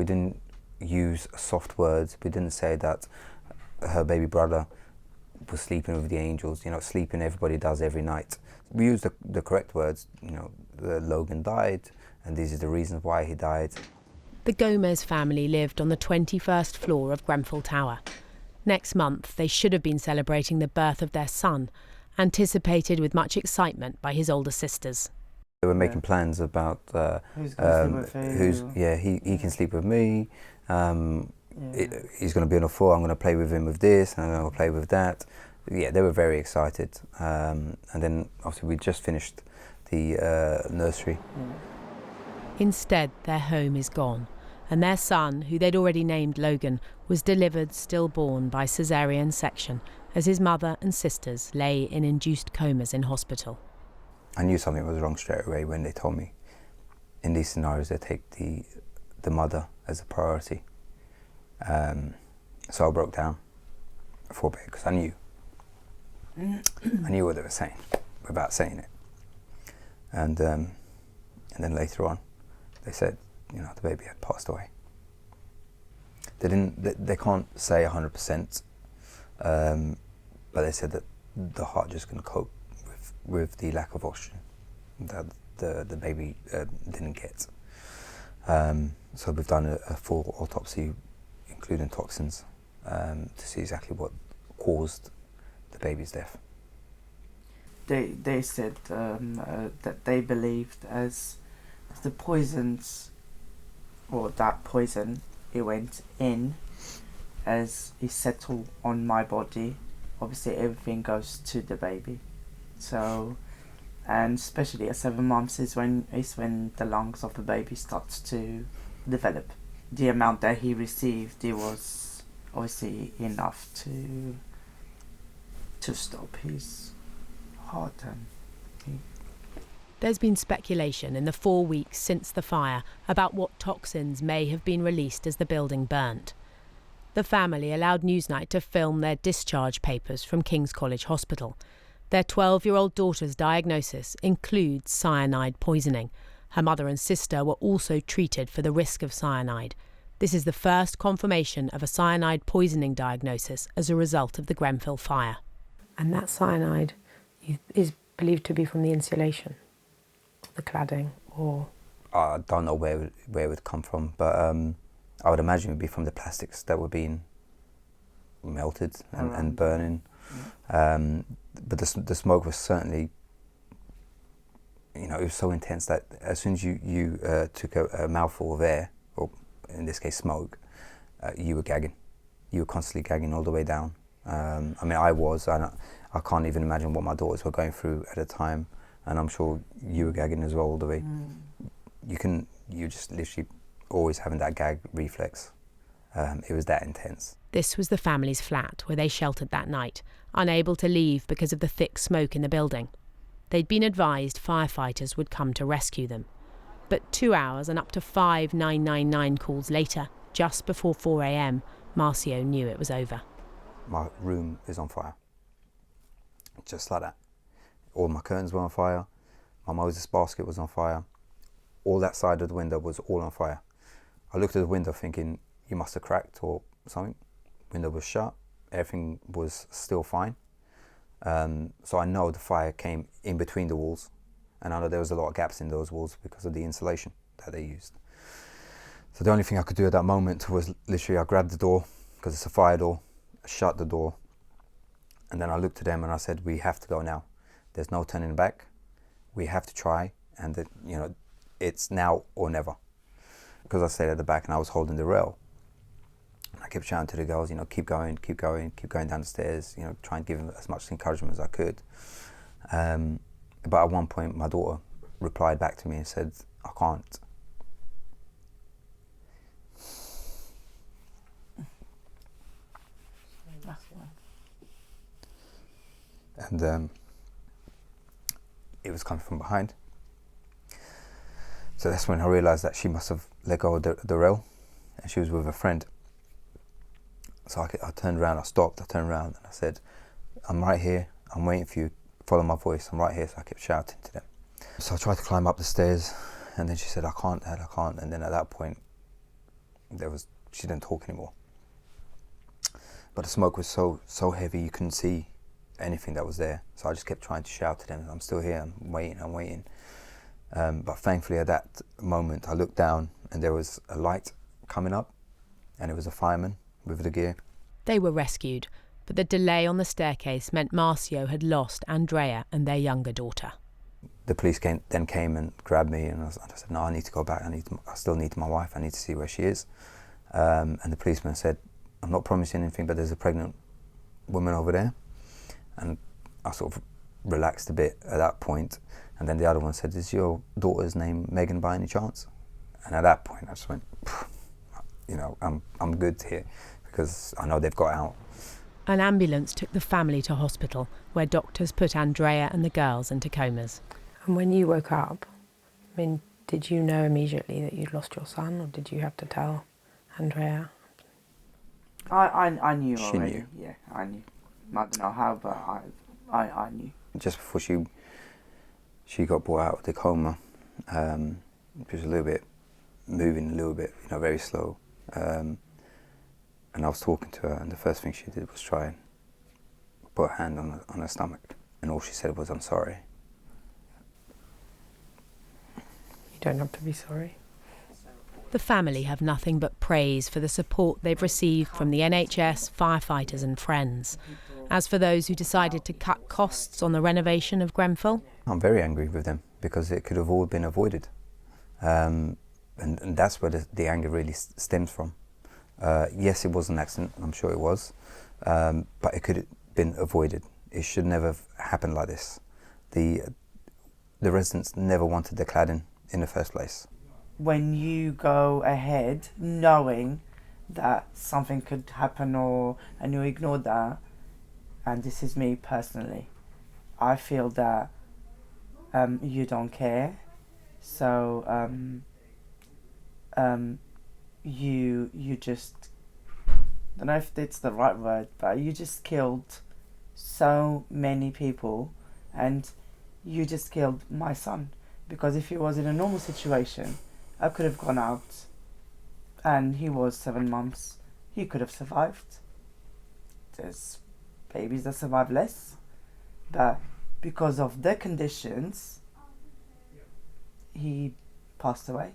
We didn't use soft words. We didn't say that her baby brother was sleeping with the angels, sleeping everybody does every night. We used the correct words, Logan died, and these are the reasons why he died. The Gomez family lived on the 21st floor of Grenfell Tower. Next month, they should have been celebrating the birth of their son, anticipated with much excitement by his older sisters. They were making plans about who's going to sleep with who. He can sleep with me. He's going to be on the floor. I'm going to play with him with this, and I'm going to play with that. Yeah, they were very excited. And then obviously we just finished the nursery. Instead, their home is gone, and their son, who they'd already named Logan, was delivered stillborn by caesarean section as his mother and sisters lay in induced comas in hospital. I knew something was wrong straight away when they told me. In these scenarios, they take the mother as a priority. So I broke down for a bit because I knew what they were saying without saying it. And then later on, they said, the baby had passed away. They can't say 100%, but they said that the heart just couldn't cope with the lack of oxygen that the baby didn't get. So we've done a full autopsy, including toxins, to see exactly what caused the baby's death. They said that they believed as the poisons, or that poison, it went in as it settled on my body. Obviously everything goes to the baby. So, and especially at 7 months is when the lungs of the baby starts to develop. The amount that he received, it was obviously enough to stop his heart. There's been speculation in the 4 weeks since the fire about what toxins may have been released as the building burnt. The family allowed Newsnight to film their discharge papers from King's College Hospital. Their 12-year-old daughter's diagnosis includes cyanide poisoning. Her mother and sister were also treated for the risk of cyanide. This is the first confirmation of a cyanide poisoning diagnosis as a result of the Grenfell fire. And that cyanide is believed to be from the insulation, the cladding, or... I don't know where it would come from, but I would imagine it would be from the plastics that were being melted and burning. But the smoke was certainly, it was so intense that as soon as you took a mouthful of air, or in this case smoke, you were gagging. You were constantly gagging all the way down. I was, and I can't even imagine what my daughters were going through at the time, and I'm sure you were gagging as well all the way. You just literally always having that gag reflex. It was that intense. This was the family's flat where they sheltered that night, unable to leave because of the thick smoke in the building. They'd been advised firefighters would come to rescue them. But 2 hours and up to 5 999 calls later, just before 4 a.m, Marcio knew it was over. My room is on fire. Just like that. All my curtains were on fire. My Moses basket was on fire. All that side of the window was all on fire. I looked at the window thinking, you must have cracked or something. Window was shut. Everything was still fine. So I know the fire came in between the walls, and I know there was a lot of gaps in those walls because of the insulation that they used. So the only thing I could do at that moment was literally I grabbed the door, because it's a fire door, I shut the door, and then I looked at them and I said, we have to go now. There's no turning back. We have to try, and it's now or never. Because I stayed at the back and I was holding the rail. I kept shouting to the girls, keep going down the stairs, try and give them as much encouragement as I could. But at one point, my daughter replied back to me and said, I can't. And it was coming from behind. So that's when I realised that she must have let go of the rail, and she was with a friend. So I turned around, I stopped, I turned around and I said, I'm right here, I'm waiting for you, follow my voice, I'm right here. So I kept shouting to them. So I tried to climb up the stairs, and then she said, I can't, Dad, I can't. And then at that point, She didn't talk anymore. But the smoke was so heavy you couldn't see anything that was there. So I just kept trying to shout to them, I'm still here, I'm waiting. But thankfully at that moment I looked down and there was a light coming up, and it was a fireman with the gear. They were rescued, but the delay on the staircase meant Marcio had lost Andrea and their younger daughter. The police came and grabbed me, and I said, no, I need to go back. I still need my wife. I need to see where she is. And the policeman said, I'm not promising anything, but there's a pregnant woman over there. And I sort of relaxed a bit at that point. And then the other one said, is your daughter's name Megan by any chance? And at that point I just went, you know, I'm good here because I know they've got out. An ambulance took the family to hospital, where doctors put Andrea and the girls into comas. And when you woke up, I mean, did you know immediately that you'd lost your son, or did you have to tell Andrea? I knew She already. knew. Yeah, I knew. I don't know how, but I knew. Just before she got brought out of the coma, she was a little bit moving, you know, very slow. And I was talking to her, and the first thing she did was try and put a hand on her stomach, and all she said was, I'm sorry. You don't have to be sorry. The family have nothing but praise for the support they've received from the NHS, firefighters and friends. As for those who decided to cut costs on the renovation of Grenfell, I'm very angry with them because it could have all been avoided. And that's where the anger really stems from. Yes, it was an accident, I'm sure it was, but it could have been avoided. It should never have happened like this. The residents never wanted the cladding in the first place. When you go ahead knowing that something could happen and you ignore that, and this is me personally, I feel that you don't care. So you just, I don't know if it's the right word, but you just killed so many people, and you just killed my son. Because if he was in a normal situation, I could have gone out, and he was 7 months, he could have survived. There's babies that survive less, but because of the conditions, he passed away.